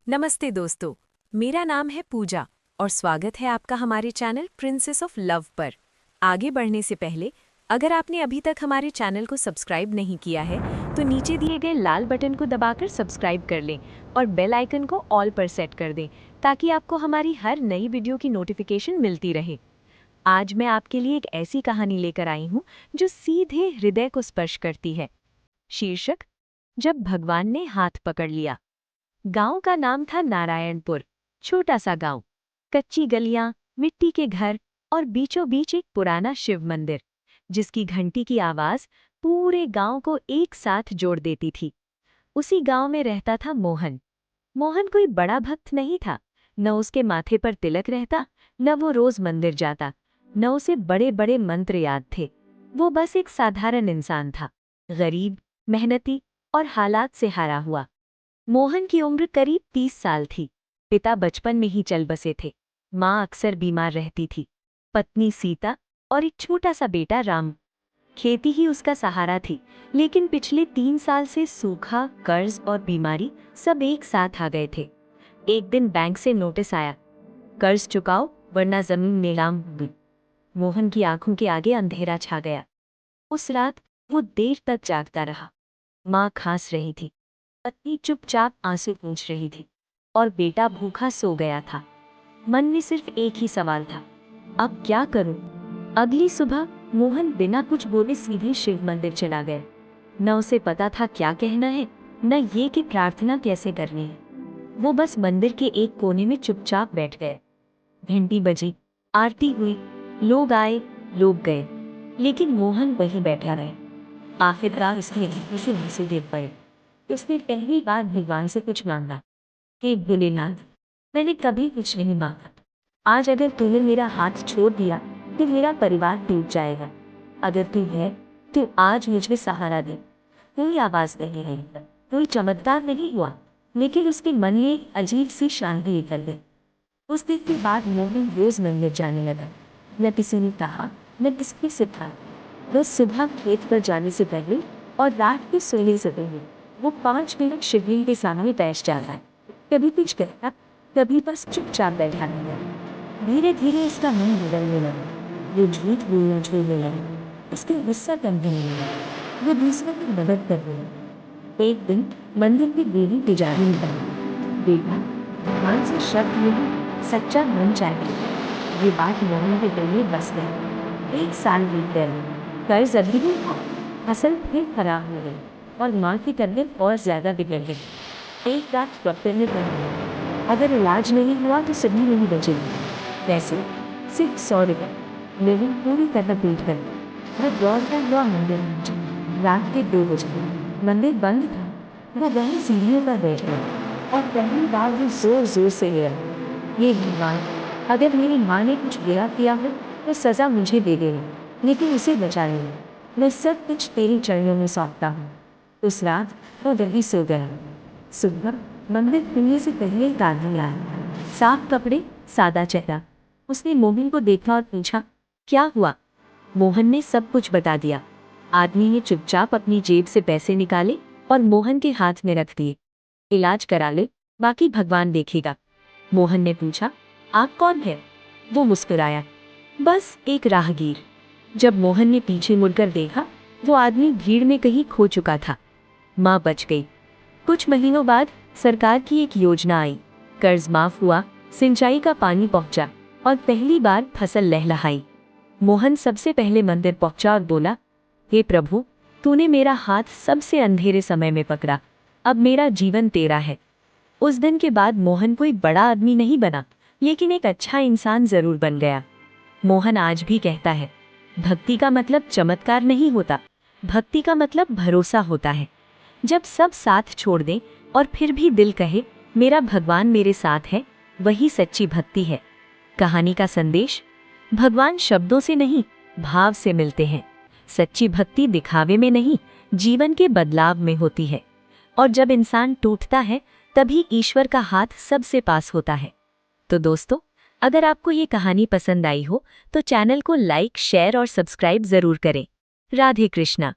नमस्ते दोस्तों, मेरा नाम है पूजा और स्वागत है आपका हमारे चैनल प्रिंसेस ऑफ लव पर। आगे बढ़ने से पहले अगर आपने अभी तक हमारे चैनल को सब्सक्राइब नहीं किया है तो नीचे दिए गए लाल बटन को दबाकर सब्सक्राइब कर लें और बेल आइकन को ऑल पर सेट कर दें ताकि आपको हमारी हर नई वीडियो की नोटिफिकेशन मिलती रहे। आज मैं आपके लिए एक ऐसी कहानी लेकर आई हूँ जो सीधे हृदय को स्पर्श करती है। शीर्षक, जब भगवान ने हाथ पकड़ लिया। गांव का नाम था नारायणपुर। छोटा सा गांव, कच्ची गलियां, मिट्टी के घर और बीचों बीच एक पुराना शिव मंदिर जिसकी घंटी की आवाज पूरे गांव को एक साथ जोड़ देती थी। उसी गांव में रहता था मोहन। मोहन कोई बड़ा भक्त नहीं था। न उसके माथे पर तिलक रहता, न वो रोज मंदिर जाता, न उसे बड़े बड़े मंत्र याद थे। वो बस एक साधारण इंसान था, गरीब, मेहनती और हालात से हारा हुआ। मोहन की उम्र करीब 30 साल थी। पिता बचपन में ही चल बसे थे। माँ अक्सर बीमार रहती थी। पत्नी सीता और एक छोटा सा बेटा राम। खेती ही उसका सहारा थी, लेकिन पिछले 3 साल से सूखा, कर्ज और बीमारी सब एक साथ आ गए थे। एक दिन बैंक से नोटिस आया, कर्ज चुकाओ वरना जमीन नीलाम होगी। मोहन की आंखों के आगे अंधेरा छा गया। उस रात वो देर तक जागता रहा। माँ खांस रही थी, पत्नी चुपचाप आंसू पूंछ रही थी और बेटा भूखा सो गया था। मन में सिर्फ एक ही सवाल था, अब क्या करूं? अगली सुबह मोहन बिना कुछ बोले सीधे शिव मंदिर चला गया। न उसे पता था क्या कहना है, न ये कि प्रार्थना कैसे करनी है। वो बस मंदिर के एक कोने में चुपचाप बैठ गए। घंटी बजी, आरती हुई, लोग आए, लोग गए, लेकिन मोहन वहीं बैठा रहे। आखिरकार उसने उसे देख पाए। उसने पहली बार भगवान से कुछ मांगा, हे भोलेनाथ, मैंने कभी कुछ नहीं मांगा। आज अगर तूने मेरा हाथ छोड़ दिया तो मेरा परिवार टूट जाएगा। अगर तू है तो आज मुझे सहारा दे। कोई आवाज नहीं आई, कोई चमत्कार नहीं हुआ, लेकिन उसके मन में एक अजीब सी शांति निकल गई। उस दिन के बाद मोहन रोज मंदिर जाने लगा। न किसी ने कहा, न किसी ने सिखाया। रोज सुबह खेत पर जाने से पहले और रात के सोने से पहले वो 5 मिनट शिवलिंग के सामने बैठ जाता है। कभी कुछ कहता, कभी बस चुपचाप बैठा रहता। धीरे धीरे उसका मन बदलने लगा। वो झूठ बोलना छोड़ने लगा, उसका गुस्सा कम होने लगा, वो दूसरों की मदद करने लगा। एक दिन मंदिर की देवी पुजारी ने कहा, बेटा, भगवान से शब्द नहीं, सच्चा मन चाहिए। ये बात मोहन के दिल में बस गई। 1 साल बीत गए, कर्ज अभी भी था, फसल फिर खराब हो गई और माँ की तबीयत और ज्यादा बिगड़ गई। एक रात डॉक्टर ने कहा, अगर इलाज नहीं हुआ तो सभी नहीं बचेगी। पैसे सिर्फ 100 रुपये, लेकिन पूरी तरह पीट कर वह दौड़ता हुआ मंदिर पहुंचा। रात के 2 बजे मंदिर बंद था। वह वहीं सीढ़ियों पर बैठ गया और पहली बार वो जोर जोर से गया, ये भगवान, अगर मेरी माँ ने कुछ बुरा किया हो तो सजा मुझे दे देना, लेकिन उसे बचा लेना। मैं सब कुछ तेरे चरणों में सौंपता हूँ। उस रात वो वहीं सो गया। सुबह मंदिर खुलने से पहले एक आदमी आया, साफ कपड़े, सादा चेहरा। उसने मोहन को देखा और पूछा, क्या हुआ? मोहन ने सब कुछ बता दिया। आदमी ने चुपचाप अपनी जेब से पैसे निकाले और मोहन के हाथ में रख दिए। इलाज करा ले, बाकी भगवान देखेगा। मोहन ने पूछा, आप कौन है? वो मुस्कुराया, बस एक राहगीर। जब मोहन ने पीछे मुड़कर देखा, वो आदमी भीड़ में कहीं खो चुका था। माँ बच गई। कुछ महीनों बाद सरकार की एक योजना आई, कर्ज माफ हुआ, सिंचाई का पानी पहुंचा और पहली बार फसल लहलहाई। मोहन सबसे पहले मंदिर पहुंचा और बोला, हे प्रभु, तूने मेरा हाथ सबसे अंधेरे समय में पकड़ा, अब मेरा जीवन तेरा है। उस दिन के बाद मोहन कोई बड़ा आदमी नहीं बना, लेकिन एक अच्छा इंसान जरूर बन गया। मोहन आज भी कहता है, भक्ति का मतलब चमत्कार नहीं होता, भक्ति का मतलब भरोसा होता है। जब सब साथ छोड़ दें और फिर भी दिल कहे, मेरा भगवान मेरे साथ है, वही सच्ची भक्ति है। कहानी का संदेश, भगवान शब्दों से नहीं, भाव से मिलते हैं। सच्ची भक्ति दिखावे में नहीं, जीवन के बदलाव में होती है। और जब इंसान टूटता है, तभी ईश्वर का हाथ सबसे पास होता है। तो दोस्तों, अगर आपको ये कहानी पसंद आई हो तो चैनल को लाइक, शेयर और सब्सक्राइब जरूर करें। राधे कृष्णा।